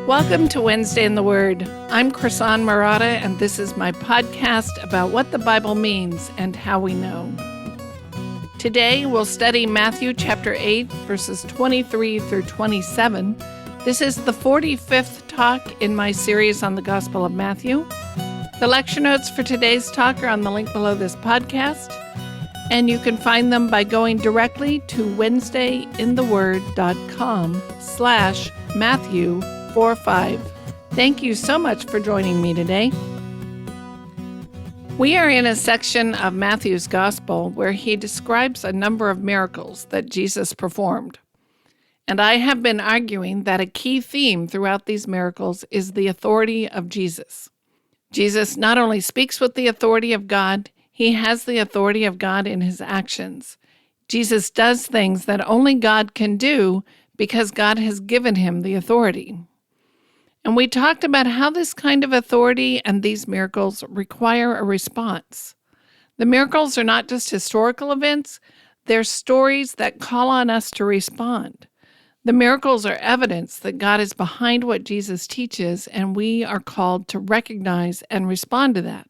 Welcome to Wednesday in the Word. I'm Chrisan Murata, and this is my podcast about what the Bible means and how we know. Today, we'll study Matthew chapter 8, verses 23 through 27. This is the 45th talk in my series on the Gospel of Matthew. The lecture notes for today's talk are on the link below this podcast, and you can find them by going directly to wednesdayintheword.com/Matthew45. Thank you so much for joining me today. We are in a section of Matthew's Gospel where he describes a number of miracles that Jesus performed. And I have been arguing that a key theme throughout these miracles is the authority of Jesus. Jesus not only speaks with the authority of God, he has the authority of God in his actions. Jesus does things that only God can do because God has given him the authority. And we talked about how this kind of authority and these miracles require a response. The miracles are not just historical events, they're stories that call on us to respond. The miracles are evidence that God is behind what Jesus teaches, and we are called to recognize and respond to that.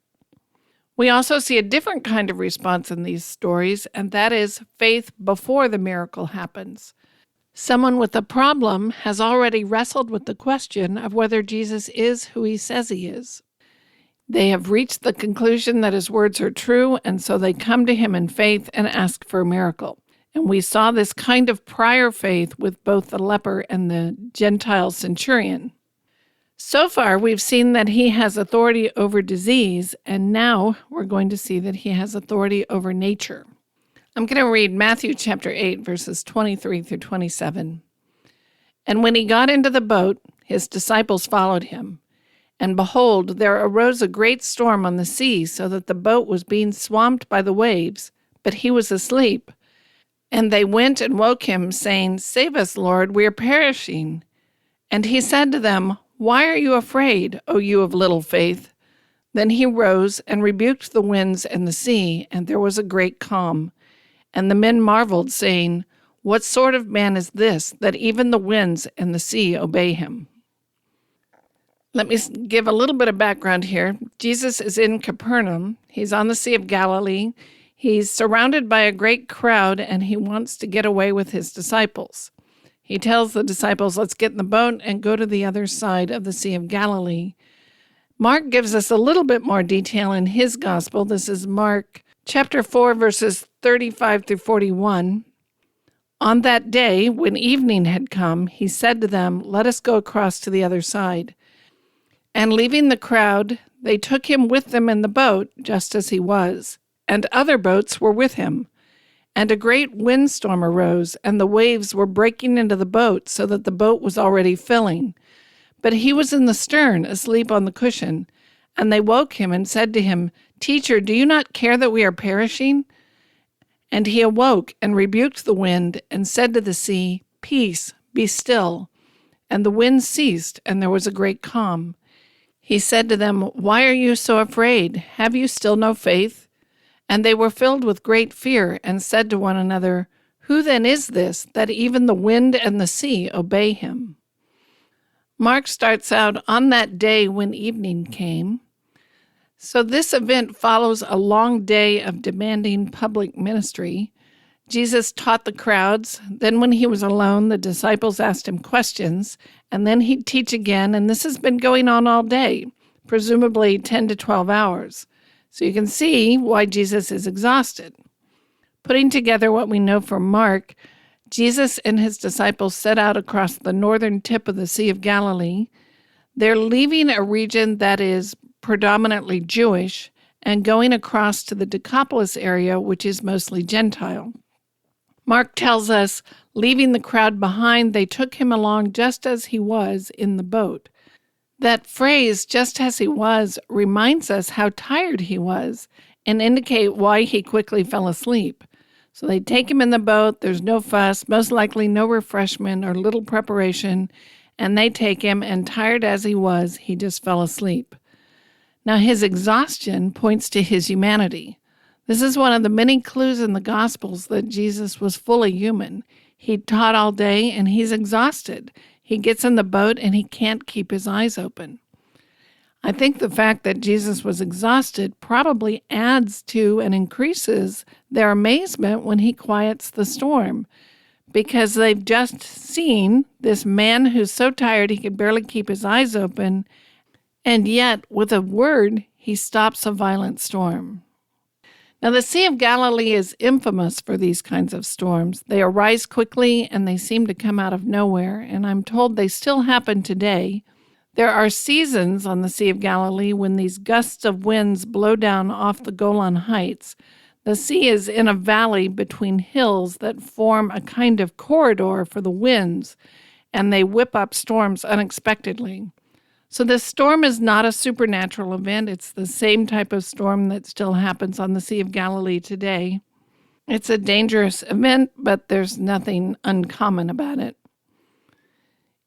We also see a different kind of response in these stories, and that is faith before the miracle happens. Someone with a problem has already wrestled with the question of whether Jesus is who he says he is. They have reached the conclusion that his words are true, and so they come to him in faith and ask for a miracle. And we saw this kind of prior faith with both the leper and the Gentile centurion. So far, we've seen that he has authority over disease, and now we're going to see that he has authority over nature. I'm going to read Matthew chapter 8, verses 23 through 27. And when he got into the boat, his disciples followed him. And behold, there arose a great storm on the sea, so that the boat was being swamped by the waves, but he was asleep. And they went and woke him, saying, "Save us, Lord, we are perishing." And he said to them, "Why are you afraid, O you of little faith?" Then he rose and rebuked the winds and the sea, and there was a great calm. And the men marveled, saying, "What sort of man is this, that even the winds and the sea obey him?" Let me give a little bit of background here. Jesus is in Capernaum. He's on the Sea of Galilee. He's surrounded by a great crowd, and he wants to get away with his disciples. He tells the disciples, let's get in the boat and go to the other side of the Sea of Galilee. Mark gives us a little bit more detail in his gospel. This is Mark chapter 4, verses 35 through 41. On that day, when evening had come, he said to them, "Let us go across to the other side." And leaving the crowd, they took him with them in the boat, just as he was. And other boats were with him. And a great windstorm arose, and the waves were breaking into the boat, so that the boat was already filling. But he was in the stern, asleep on the cushion. And they woke him and said to him, "Teacher, do you not care that we are perishing?" And he awoke and rebuked the wind and said to the sea, "Peace, be still." And the wind ceased, and there was a great calm. He said to them, "Why are you so afraid? Have you still no faith?" And they were filled with great fear and said to one another, "Who then is this, that even the wind and the sea obey him?" Mark starts out, "On that day when evening came." So this event follows a long day of demanding public ministry. Jesus taught the crowds. Then when he was alone, the disciples asked him questions, and then he'd teach again, and this has been going on all day, presumably 10 to 12 hours. So you can see why Jesus is exhausted. Putting together what we know from Mark, Jesus and his disciples set out across the northern tip of the Sea of Galilee. They're leaving a region that is predominantly Jewish and going across to the Decapolis area, which is mostly Gentile. Mark tells us, leaving the crowd behind, they took him along just as he was in the boat. That phrase, "just as he was," reminds us how tired he was and indicate why he quickly fell asleep. So they take him in the boat, there's no fuss, most likely no refreshment or little preparation, and they take him, and tired as he was, he just fell asleep. Now his exhaustion points to his humanity. This is one of the many clues in the Gospels that Jesus was fully human. He taught all day, and he's exhausted. He gets in the boat and he can't keep his eyes open. I think the fact that Jesus was exhausted probably adds to and increases their amazement when he quiets the storm, because they've just seen this man who's so tired he can barely keep his eyes open, and yet with a word he stops a violent storm. Now, the Sea of Galilee is infamous for these kinds of storms. They arise quickly and they seem to come out of nowhere, and I'm told they still happen today. There are seasons on the Sea of Galilee when these gusts of winds blow down off the Golan Heights. The sea is in a valley between hills that form a kind of corridor for the winds, and they whip up storms unexpectedly. So this storm is not a supernatural event. It's the same type of storm that still happens on the Sea of Galilee today. It's a dangerous event, but there's nothing uncommon about it.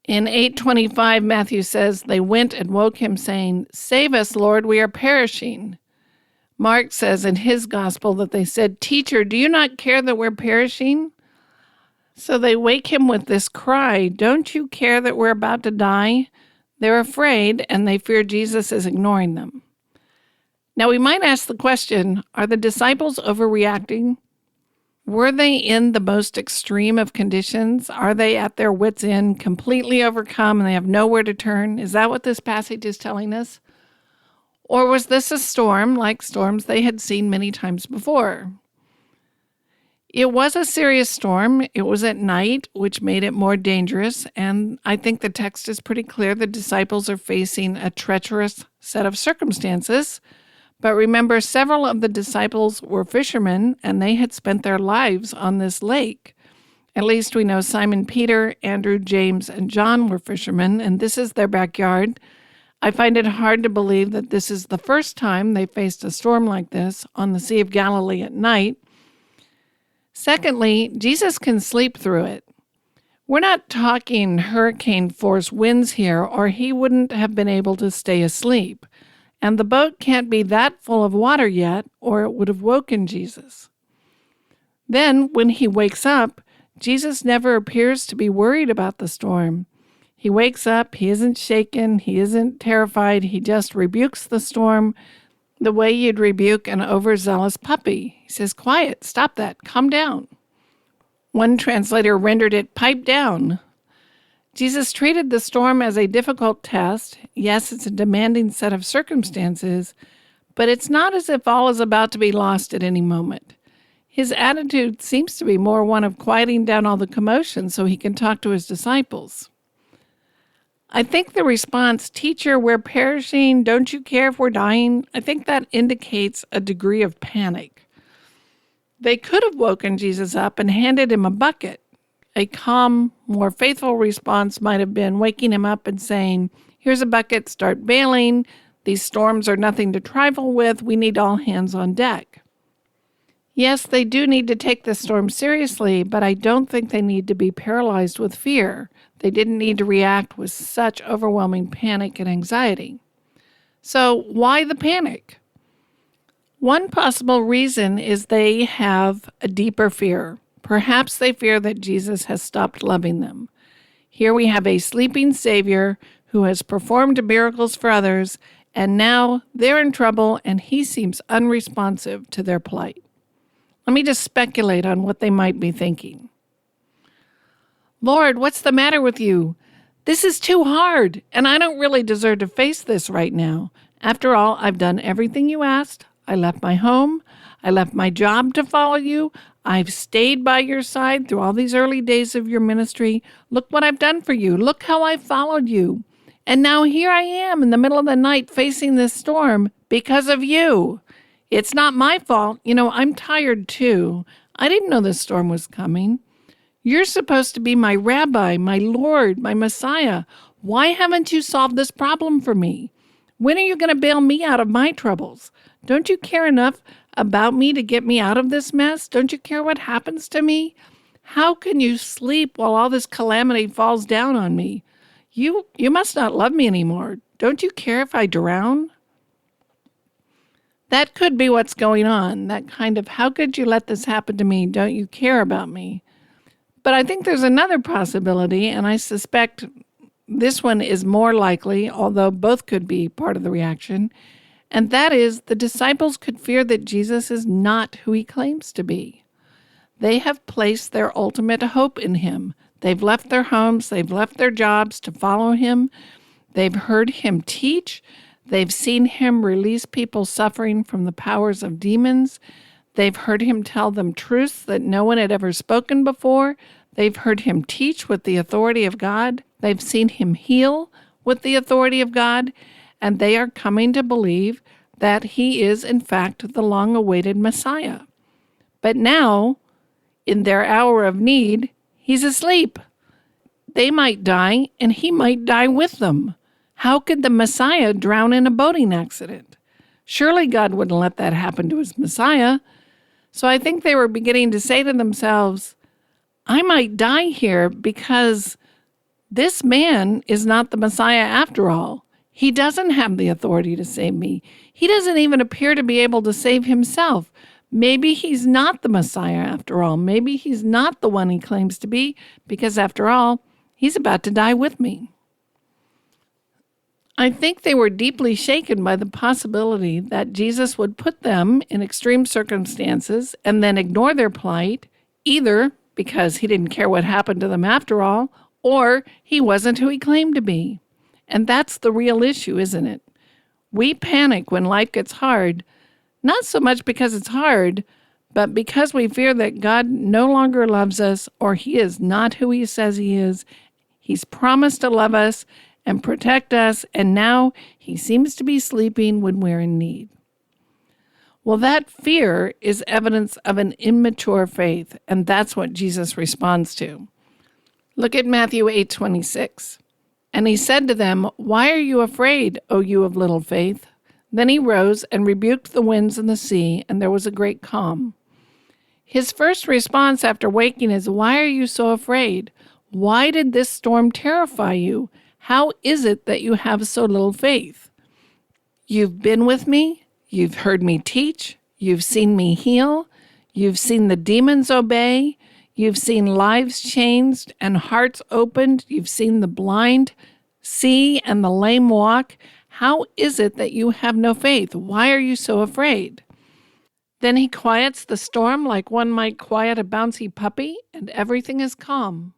In 8:25, Matthew says, they went and woke him, saying, "Save us, Lord, we are perishing." Mark says in his gospel that they said, "Teacher, do you not care that we're perishing?" So they wake him with this cry, "Don't you care that we're about to die?" They're afraid, and they fear Jesus is ignoring them. Now, we might ask the question, are the disciples overreacting? Were they in the most extreme of conditions? Are they at their wits' end, completely overcome, and they have nowhere to turn? Is that what this passage is telling us? Or was this a storm like storms they had seen many times before? It was a serious storm. It was at night, which made it more dangerous, and I think the text is pretty clear. The disciples are facing a treacherous set of circumstances. But remember, several of the disciples were fishermen, and they had spent their lives on this lake. At least we know Simon Peter, Andrew, James, and John were fishermen, and this is their backyard. I find it hard to believe that this is the first time they faced a storm like this on the Sea of Galilee at night. Secondly, Jesus can sleep through it. We're not talking hurricane-force winds here, or he wouldn't have been able to stay asleep. And the boat can't be that full of water yet, or it would have woken Jesus. Then, when he wakes up, Jesus never appears to be worried about the storm. He wakes up, he isn't shaken, he isn't terrified, he just rebukes the storm the way you'd rebuke an overzealous puppy. He says, "Quiet, stop that, calm down." One translator rendered it, "Pipe down." Jesus treated the storm as a difficult test. Yes, it's a demanding set of circumstances, but it's not as if all is about to be lost at any moment. His attitude seems to be more one of quieting down all the commotion so he can talk to his disciples. I think the response, "Teacher, we're perishing. Don't you care if we're dying?" I think that indicates a degree of panic. They could have woken Jesus up and handed him a bucket. A calm, more faithful response might have been waking him up and saying, "Here's a bucket, start bailing. These storms are nothing to trifle with. We need all hands on deck." Yes, they do need to take the storm seriously, but I don't think they need to be paralyzed with fear. They didn't need to react with such overwhelming panic and anxiety. So why the panic? One possible reason is they have a deeper fear. Perhaps they fear that Jesus has stopped loving them. Here we have a sleeping Savior who has performed miracles for others, and now they're in trouble and he seems unresponsive to their plight. Let me just speculate on what they might be thinking. "Lord, what's the matter with you? This is too hard, and I don't really deserve to face this right now. After all, I've done everything you asked. I left my home. I left my job to follow you. I've stayed by your side through all these early days of your ministry. Look what I've done for you. Look how I followed you. And now here I am in the middle of the night facing this storm because of you. It's not my fault. I'm tired too. I didn't know this storm was coming. You're supposed to be my rabbi, my Lord, my Messiah. Why haven't you solved this problem for me? When are you going to bail me out of my troubles? Don't you care enough about me to get me out of this mess? Don't you care what happens to me? How can you sleep while all this calamity falls down on me? You must not love me anymore. Don't you care if I drown?" That could be what's going on, that kind of, "How could you let this happen to me? Don't you care about me?" But I think there's another possibility, and I suspect this one is more likely, although both could be part of the reaction, and that is the disciples could fear that Jesus is not who he claims to be. They have placed their ultimate hope in him. They've left their homes, they've left their jobs to follow him. They've heard him teach. They've seen him release people suffering from the powers of demons. They've heard him tell them truths that no one had ever spoken before. They've heard him teach with the authority of God. They've seen him heal with the authority of God. And they are coming to believe that he is, in fact, the long-awaited Messiah. But now, in their hour of need, he's asleep. They might die, and he might die with them. How could the Messiah drown in a boating accident? Surely God wouldn't let that happen to his Messiah. So I think they were beginning to say to themselves, I might die here because this man is not the Messiah after all. He doesn't have the authority to save me. He doesn't even appear to be able to save himself. Maybe he's not the Messiah after all. Maybe he's not the one he claims to be, because after all, he's about to die with me. I think they were deeply shaken by the possibility that Jesus would put them in extreme circumstances and then ignore their plight, either because he didn't care what happened to them after all, or he wasn't who he claimed to be. And that's the real issue, isn't it? We panic when life gets hard, not so much because it's hard, but because we fear that God no longer loves us, or he is not who he says he is. He's promised to love us and protect us, and now he seems to be sleeping when we're in need. Well, that fear is evidence of an immature faith, and that's what Jesus responds to. Look at Matthew 8:26. And he said to them, Why are you afraid, O you of little faith? Then he rose and rebuked the winds and the sea, and there was a great calm. His first response after waking is, Why are you so afraid? Why did this storm terrify you? How is it that you have so little faith? You've been with me. You've heard me teach. You've seen me heal. You've seen the demons obey. You've seen lives changed and hearts opened. You've seen the blind see and the lame walk. How is it that you have no faith? Why are you so afraid? Then he quiets the storm like one might quiet a bouncy puppy, and everything is calm.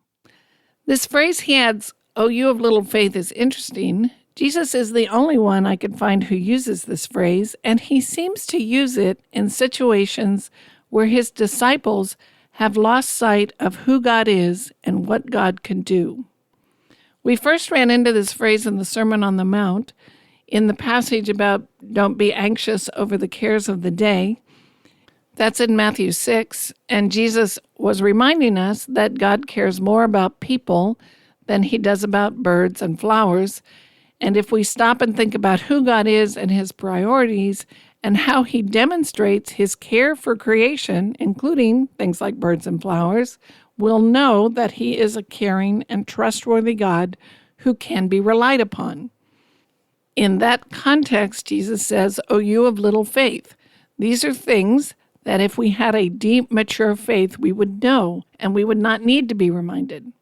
This phrase he adds, "Oh, you of little faith," is interesting. Jesus is the only one I could find who uses this phrase, and he seems to use it in situations where his disciples have lost sight of who God is and what God can do. We first ran into this phrase in the Sermon on the Mount, in the passage about don't be anxious over the cares of the day. That's in Matthew 6, and Jesus was reminding us that God cares more about people than he does about birds and flowers. And if we stop and think about who God is and his priorities and how he demonstrates his care for creation, including things like birds and flowers, we'll know that he is a caring and trustworthy God who can be relied upon. In that context, Jesus says, "Oh, you of little faith." These are things that if we had a deep, mature faith, we would know, and we would not need to be reminded.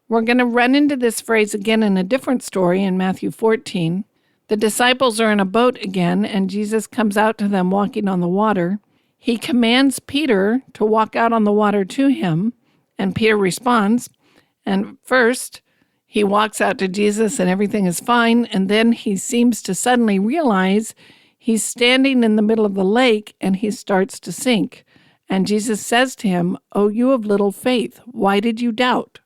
We're going to run into this phrase again in a different story in Matthew 14. The disciples are in a boat again, and Jesus comes out to them walking on the water. He commands Peter to walk out on the water to him, and Peter responds. And first, he walks out to Jesus and everything is fine, and then he seems to suddenly realize he's standing in the middle of the lake and he starts to sink. And Jesus says to him, "Oh, you of little faith, why did you doubt?"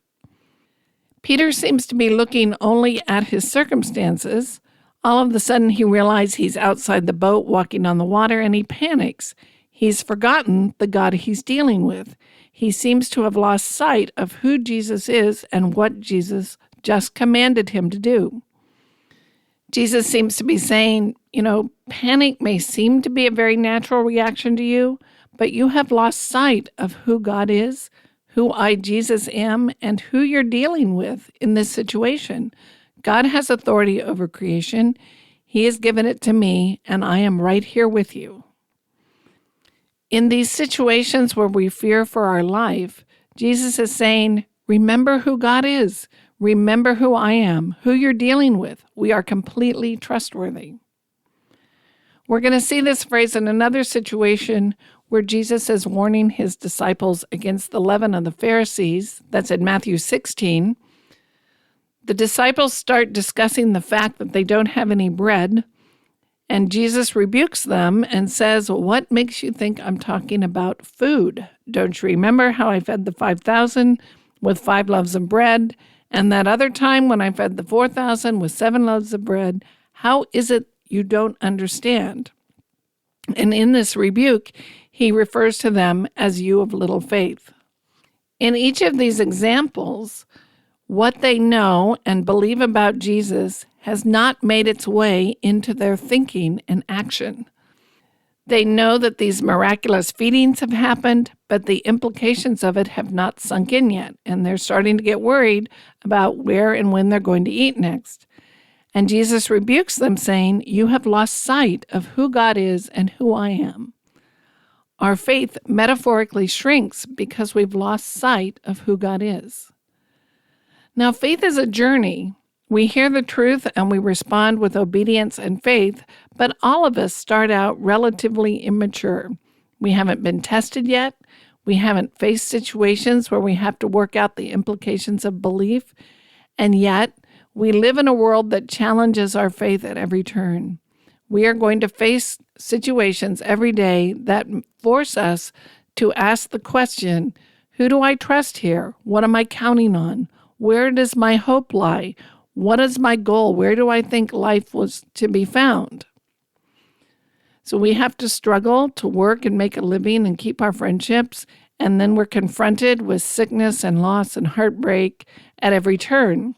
Peter seems to be looking only at his circumstances. All of a sudden, he realizes he's outside the boat walking on the water, and he panics. He's forgotten the God he's dealing with. He seems to have lost sight of who Jesus is and what Jesus just commanded him to do. Jesus seems to be saying, panic may seem to be a very natural reaction to you, but you have lost sight of who God is, who I, Jesus, am, and who you're dealing with in this situation. God has authority over creation. He has given it to me, and I am right here with you. In these situations where we fear for our life, Jesus is saying, remember who God is. Remember who I am, who you're dealing with. We are completely trustworthy. We're going to see this phrase in another situation where Jesus is warning his disciples against the leaven of the Pharisees. That's in Matthew 16. The disciples start discussing the fact that they don't have any bread, and Jesus rebukes them and says, "What makes you think I'm talking about food? Don't you remember how I fed the 5,000 with 5 loaves of bread, and that other time when I fed the 4,000 with 7 loaves of bread? How is it you don't understand?" And in this rebuke, he refers to them as you of little faith. In each of these examples, what they know and believe about Jesus has not made its way into their thinking and action. They know that these miraculous feedings have happened, but the implications of it have not sunk in yet, and they're starting to get worried about where and when they're going to eat next. And Jesus rebukes them, saying, "You have lost sight of who God is and who I am." Our faith metaphorically shrinks because we've lost sight of who God is. Now, faith is a journey. We hear the truth and we respond with obedience and faith, but all of us start out relatively immature. We haven't been tested yet. We haven't faced situations where we have to work out the implications of belief, and yet we live in a world that challenges our faith at every turn. We are going to face situations every day that force us to ask the question, who do I trust here? What am I counting on? Where does my hope lie? What is my goal? Where do I think life was to be found? So we have to struggle to work and make a living and keep our friendships, and then we're confronted with sickness and loss and heartbreak at every turn.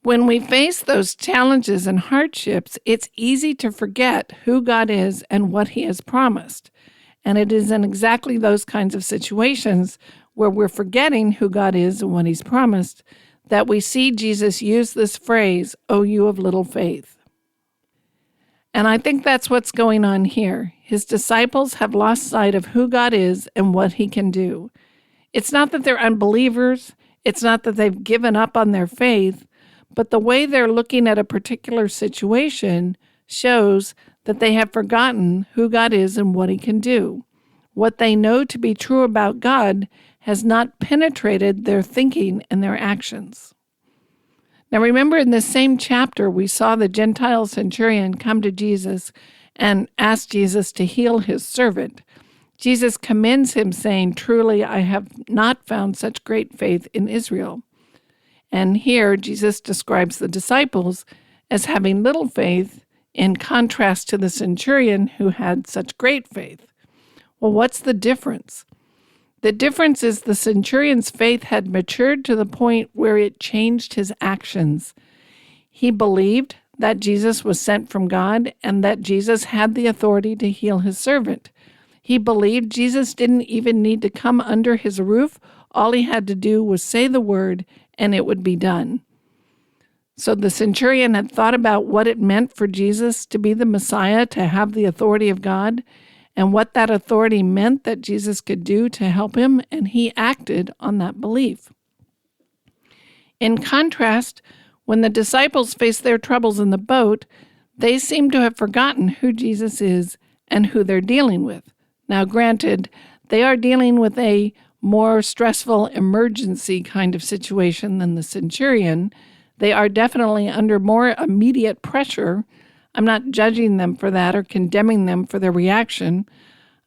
When we face those challenges and hardships, it's easy to forget who God is and what He has promised. And it is in exactly those kinds of situations where we're forgetting who God is and what He's promised that we see Jesus use this phrase, "O you of little faith." And I think that's what's going on here. His disciples have lost sight of who God is and what He can do. It's not that they're unbelievers. It's not that they've given up on their faith. But the way they're looking at a particular situation shows that they have forgotten who God is and what He can do. What they know to be true about God has not penetrated their thinking and their actions. Now remember, in this same chapter, we saw the Gentile centurion come to Jesus and ask Jesus to heal his servant. Jesus commends him, saying, "Truly, I have not found such great faith in Israel." And here, Jesus describes the disciples as having little faith in contrast to the centurion who had such great faith. Well, what's the difference? The difference is the centurion's faith had matured to the point where it changed his actions. He believed that Jesus was sent from God and that Jesus had the authority to heal his servant. He believed Jesus didn't even need to come under his roof. All he had to do was say the word and it would be done. So the centurion had thought about what it meant for Jesus to be the Messiah, to have the authority of God, and what that authority meant that Jesus could do to help him, and he acted on that belief. In contrast, when the disciples faced their troubles in the boat, they seem to have forgotten who Jesus is and who they're dealing with. Now, granted, they are dealing with a more stressful emergency kind of situation than the centurion. They are definitely under more immediate pressure. I'm not judging them for that or condemning them for their reaction.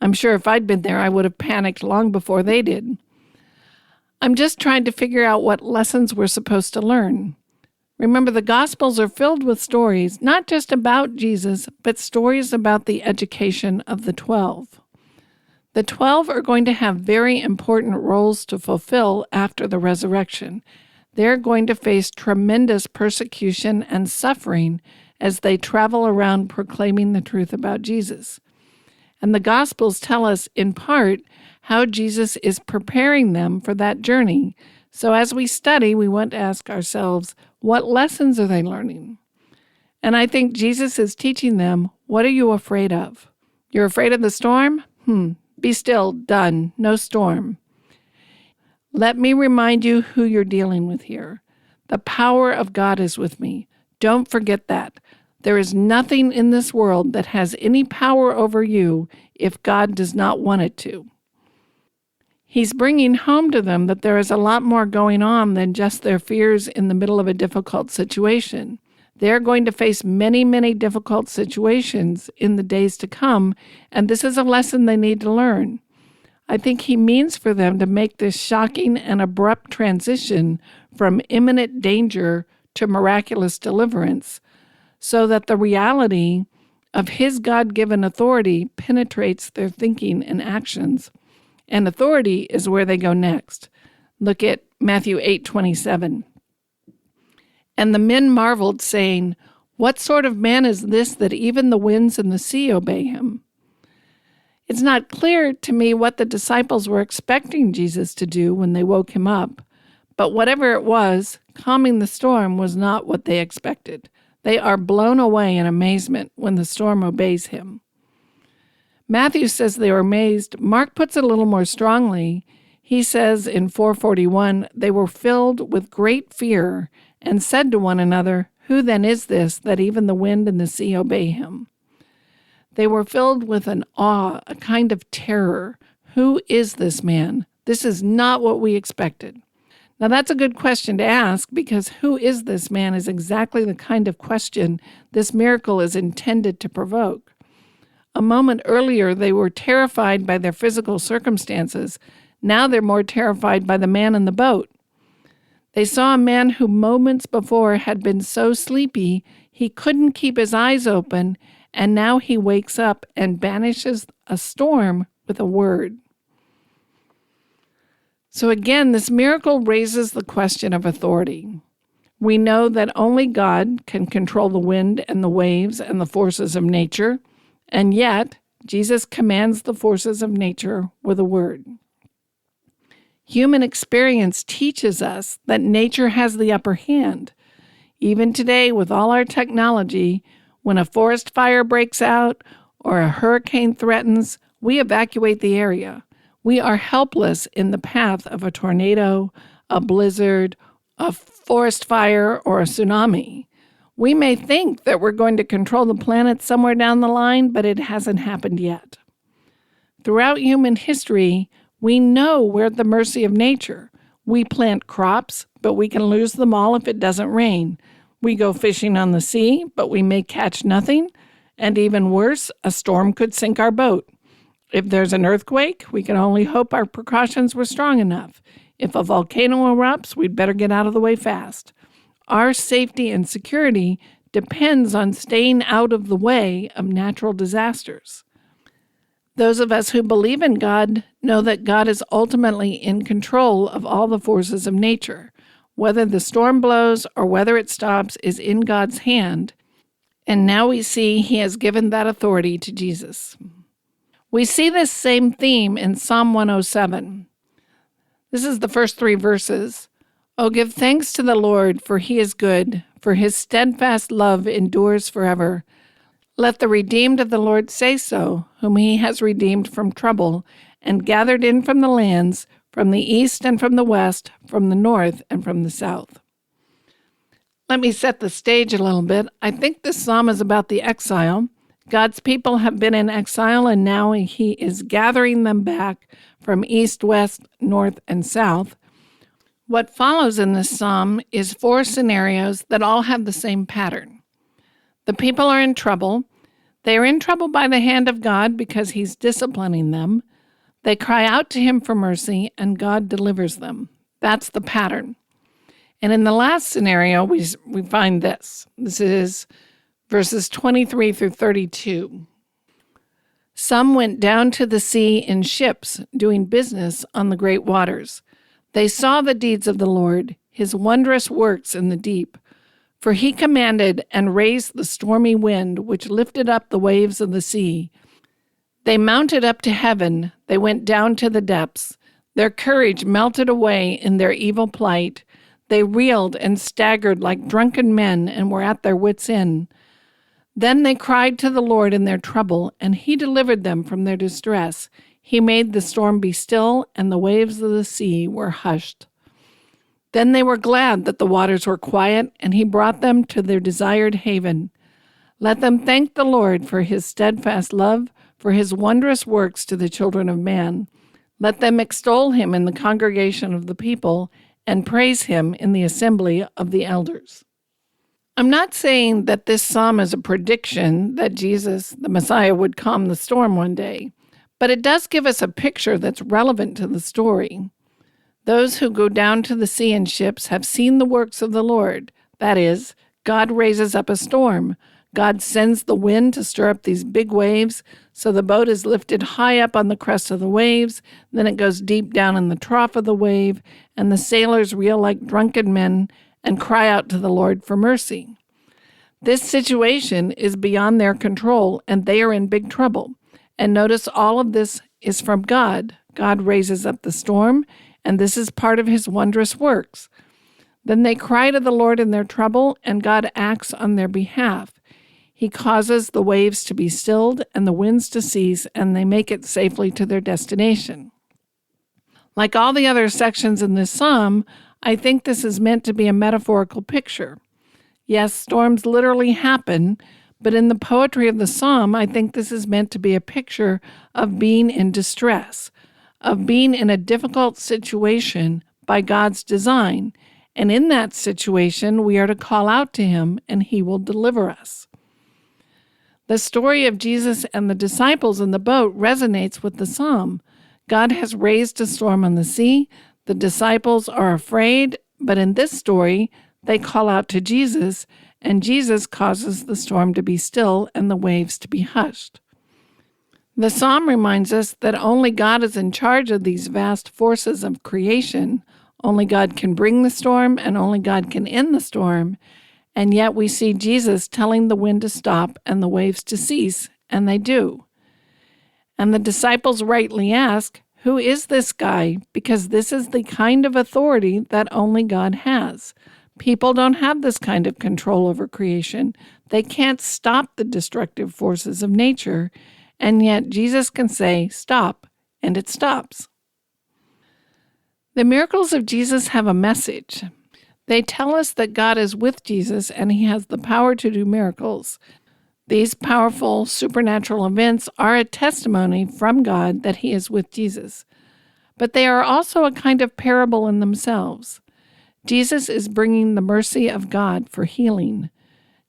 I'm sure if I'd been there, I would have panicked long before they did. I'm just trying to figure out what lessons we're supposed to learn. Remember, the Gospels are filled with stories, not just about Jesus, but stories about the education of the 12. The 12 are going to have very important roles to fulfill after the resurrection. They're going to face tremendous persecution and suffering as they travel around proclaiming the truth about Jesus. And the Gospels tell us, in part, how Jesus is preparing them for that journey. So as we study, we want to ask ourselves, what lessons are they learning? And I think Jesus is teaching them, what are you afraid of? You're afraid of the storm? Be still, done, no storm. Let me remind you who you're dealing with here. The power of God is with me. Don't forget that. There is nothing in this world that has any power over you if God does not want it to. He's bringing home to them that there is a lot more going on than just their fears in the middle of a difficult situation. They're going to face many, many difficult situations in the days to come, and this is a lesson they need to learn. I think he means for them to make this shocking and abrupt transition from imminent danger to miraculous deliverance, so that the reality of his God-given authority penetrates their thinking and actions. And authority is where they go next. Look at Matthew 8:27. And the men marveled, saying, "What sort of man is this that even the winds and the sea obey him?" It's not clear to me what the disciples were expecting Jesus to do when they woke him up, but whatever it was, calming the storm was not what they expected. They are blown away in amazement when the storm obeys him. Matthew says they were amazed. Mark puts it a little more strongly. He says in 4:41, they were filled with great fear and said to one another, "Who then is this that even the wind and the sea obey him?" They were filled with an awe, a kind of terror. Who is this man? This is not what we expected. Now that's a good question to ask, because who is this man is exactly the kind of question this miracle is intended to provoke. A moment earlier, they were terrified by their physical circumstances. Now they're more terrified by the man in the boat. They saw a man who moments before had been so sleepy he couldn't keep his eyes open, and now he wakes up and banishes a storm with a word. So again, this miracle raises the question of authority. We know that only God can control the wind and the waves and the forces of nature, and yet Jesus commands the forces of nature with a word. Human experience teaches us that nature has the upper hand. Even today, with all our technology, when a forest fire breaks out or a hurricane threatens, we evacuate the area. We are helpless in the path of a tornado, a blizzard, a forest fire, or a tsunami. We may think that we're going to control the planet somewhere down the line, but it hasn't happened yet. Throughout human history, we know we're at the mercy of nature. We plant crops, but we can lose them all if it doesn't rain. We go fishing on the sea, but we may catch nothing. And even worse, a storm could sink our boat. If there's an earthquake, we can only hope our precautions were strong enough. If a volcano erupts, we'd better get out of the way fast. Our safety and security depends on staying out of the way of natural disasters. Those of us who believe in God know that God is ultimately in control of all the forces of nature. Whether the storm blows or whether it stops is in God's hand, and now we see he has given that authority to Jesus. We see this same theme in Psalm 107. This is the first 3 verses. "Oh, give thanks to the Lord, for he is good, for his steadfast love endures forever. Let the redeemed of the Lord say so, whom he has redeemed from trouble, and gathered in from the lands, from the east and from the west, from the north and from the south." Let me set the stage a little bit. I think this psalm is about the exile. God's people have been in exile, and now he is gathering them back from east, west, north, and south. What follows in this psalm is 4 scenarios that all have the same pattern. The people are in trouble. They are in trouble by the hand of God because he's disciplining them. They cry out to him for mercy, and God delivers them. That's the pattern. And in the last scenario, we find this. This is verses 23 through 32. "Some went down to the sea in ships, doing business on the great waters. They saw the deeds of the Lord, his wondrous works in the deep. For he commanded and raised the stormy wind, which lifted up the waves of the sea. They mounted up to heaven, they went down to the depths. Their courage melted away in their evil plight. They reeled and staggered like drunken men and were at their wits' end. Then they cried to the Lord in their trouble, and he delivered them from their distress. He made the storm be still, and the waves of the sea were hushed." Then they were glad that the waters were quiet, and he brought them to their desired haven. Let them thank the Lord for his steadfast love, for his wondrous works to the children of man. Let them extol him in the congregation of the people, and praise him in the assembly of the elders. I'm not saying that this psalm is a prediction that Jesus, the Messiah, would calm the storm one day, but it does give us a picture that's relevant to the story. Those who go down to the sea in ships have seen the works of the Lord. That is, God raises up a storm. God sends the wind to stir up these big waves, so the boat is lifted high up on the crest of the waves, then it goes deep down in the trough of the wave, and the sailors reel like drunken men and cry out to the Lord for mercy. This situation is beyond their control, and they are in big trouble. And notice all of this is from God. God raises up the storm, and this is part of his wondrous works. Then they cry to the Lord in their trouble, and God acts on their behalf. He causes the waves to be stilled and the winds to cease, and they make it safely to their destination. Like all the other sections in this psalm, I think this is meant to be a metaphorical picture. Yes, storms literally happen, but in the poetry of the psalm, I think this is meant to be a picture of being in distress, of being in a difficult situation by God's design. And in that situation, we are to call out to him, and he will deliver us. The story of Jesus and the disciples in the boat resonates with the psalm. God has raised a storm on the sea. The disciples are afraid, but in this story, they call out to Jesus, and Jesus causes the storm to be still and the waves to be hushed. The psalm reminds us that only God is in charge of these vast forces of creation. Only God can bring the storm, and only God can end the storm. And yet we see Jesus telling the wind to stop and the waves to cease, and they do. And the disciples rightly ask, who is this guy? Because this is the kind of authority that only God has. People don't have this kind of control over creation. They can't stop the destructive forces of nature, and yet Jesus can say, stop, and it stops. The miracles of Jesus have a message. They tell us that God is with Jesus and he has the power to do miracles. These powerful supernatural events are a testimony from God that he is with Jesus. But they are also a kind of parable in themselves. Jesus is bringing the mercy of God for healing.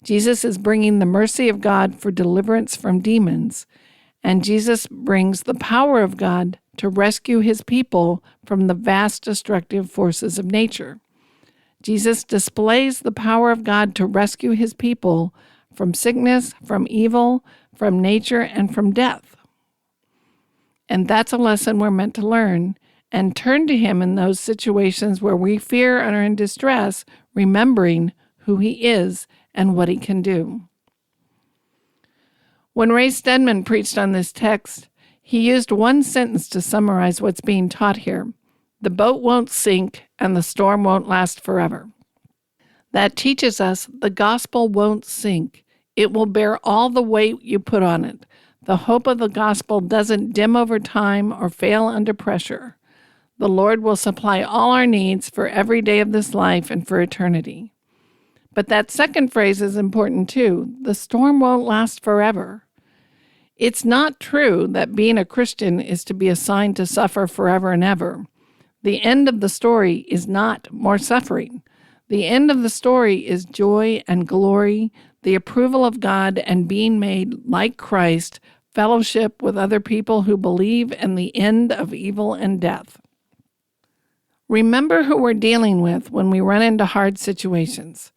Jesus is bringing the mercy of God for deliverance from demons. And Jesus brings the power of God to rescue his people from the vast destructive forces of nature. Jesus displays the power of God to rescue his people from sickness, from evil, from nature, and from death. And that's a lesson we're meant to learn and turn to him in those situations where we fear and are in distress, remembering who he is and what he can do. When Ray Stedman preached on this text, he used one sentence to summarize what's being taught here. The boat won't sink, and the storm won't last forever. That teaches us the gospel won't sink. It will bear all the weight you put on it. The hope of the gospel doesn't dim over time or fail under pressure. The Lord will supply all our needs for every day of this life and for eternity. But that second phrase is important too. The storm won't last forever. It's not true that being a Christian is to be assigned to suffer forever and ever. The end of the story is not more suffering. The end of the story is joy and glory, the approval of God and being made like Christ, fellowship with other people who believe, and the end of evil and death. Remember who we're dealing with when we run into hard situations.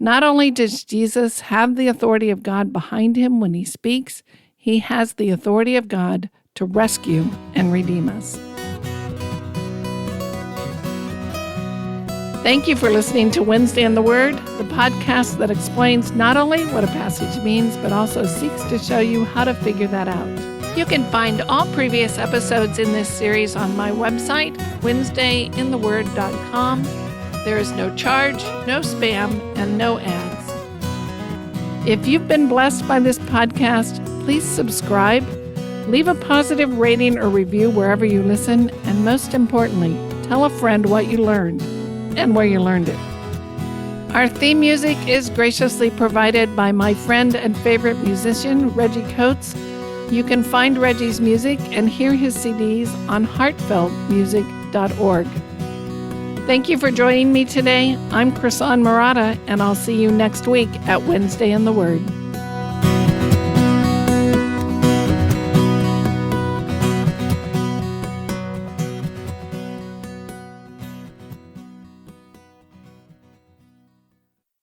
Not only does Jesus have the authority of God behind him when he speaks, he has the authority of God to rescue and redeem us. Thank you for listening to Wednesday in the Word, the podcast that explains not only what a passage means, but also seeks to show you how to figure that out. You can find all previous episodes in this series on my website, WednesdayInTheWord.com. There is no charge, no spam, and no ads. If you've been blessed by this podcast, please subscribe, leave a positive rating or review wherever you listen, and most importantly, tell a friend what you learned. and where you learned it. Our theme music is graciously provided by my friend and favorite musician, Reggie Coates. You can find Reggie's music and hear his CDs on heartfeltmusic.org. Thank you for joining me today. I'm Chrisan Murata, and I'll see you next week at Wednesday in the Word.